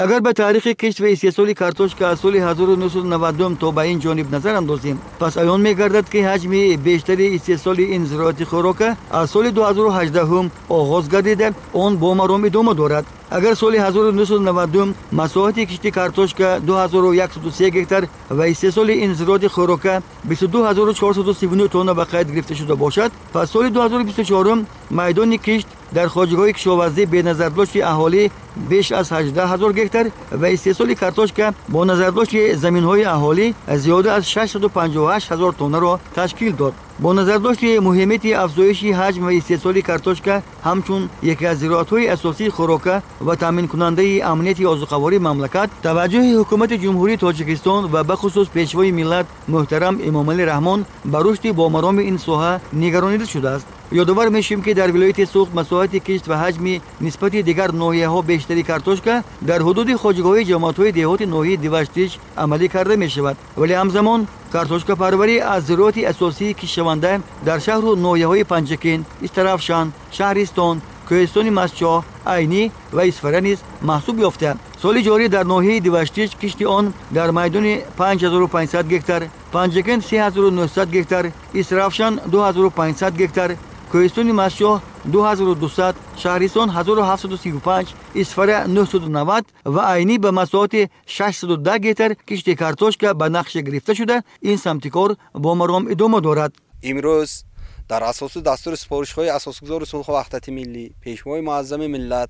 اگر به تاریخ کشت و استحصال کارتوشکا از سال 1992 تا به این جانب نظر اندازیم، پس عیان می‌گردد که حجم بیشتری استحصال این زراعت خوراک از سال 2018 آغاز گردیده، آن با مرام ادامه دارد. اگر سال 1992 مساحت کشت کارتوشکا 2103 هکتار و استحصال این زراعت خوراک 22439 تن به قید گرفته شده باشد، پس سال 2024 میدان کشت در خواجگاه کشاورزی به نظر داشت اهالی بیش از 18000 هکتار و استحصال کارتوشکا با نظر داشت زمین‌های اهالی زیاده از 658000 تن را تشکیل داد. با نظر داشت مهمیت افزایش حجم و استحصال کارتوشکا همچون یکی از زراعت‌های اساسی خوراک و تامین کننده امنیت غذایی مملکت، توجه حکومت جمهوری تاجیکستان و به خصوص پیشوای ملت محترم امامعلی رحمان به رشد با مرام این ساحه نگرانیده شده است. یادآور میشیم که در ولایت سوخت مساحت کشت و حجم نسبت دیگر ناحیه‌ها بیشتری کارتوشکا در حدود خواجگاه‌های جماعت‌های دهات ناحیه دیوشتیش عملی کرده می‌شود، ولی همزمان کارتوشکا پروری از زراعت اساسی کشاونده در شهر و ناحیه‌های پنجکین، استرافشان، شهرستان، کوهستان مسچا، عینی و اسفره نیز محسوب یافته. سال جاری در ناحیه دیوشتیش کشت آن در میدان 5500 هکتار، پنجکین 3900 هکتار، استرافشان 2500 هکتار، کوهستان مسچا 2200، شهرستان 1735، اسفره 990 و عینی به مساحت 610 هکتار کشت کارتوشکا به نقشه گرفته شده. این سمت کار با مرام ادامه دارد. امروز در اساس دستور سپارش‌های اساسگزار صلح و وحدت ملی پیشوای معظم ملت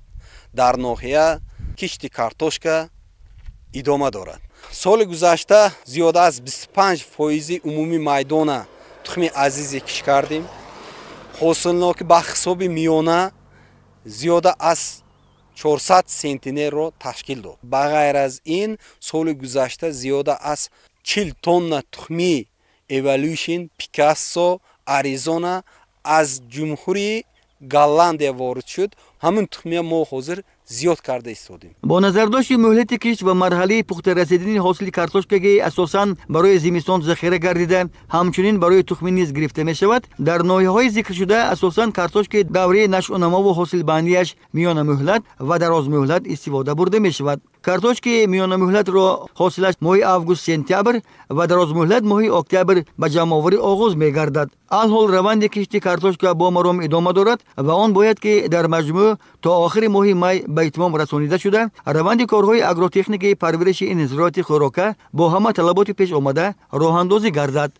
در ناحیه کشت کارتوشکا ادامه دارد. سال گذشته زیاده از 25% عمومی میدان تخم عزیز کش کردیم. حاصلناک به حساب میانه زیاده از 400 سنتینر را تشکیل داد. بغیر از این سال گذشته زیاده از 40 تن تخمی ایولوشن پیکاسو آریزونا از جمهوری گالندیا وارد شد. همون تخمی ما حاضر زیاد کرده استادیم. با نظر داشت مهلت کشت و مرحله پخته رسیدن حاصل کارتوشکا که اساساً برای زمستان ذخیره گردیده، همچنین برای تخمی نیز گرفته می شود، در ناحیه‌های ذکر شده اساساً کارتوشکا دوره نشو و نما و حاصل بندیش میان مهلت و دراز مهلت استفاده برده می شود. کارتوشکا میان مهلت را حاصلش ماه آگوست سپتامبر و دراز مهلت ماه اکتبر به جمع آوری آغاز می گردد. الحال روند کشت کارتوشکا با مرام ادامه دارد و آن باید که در مجموع تا آخر ماه می به اتمام رسانیده شده. روند کارهای اگروتکنیکی پرورش این زراعت خوراک با همه طلبات پیش آمده راه اندازی گردد.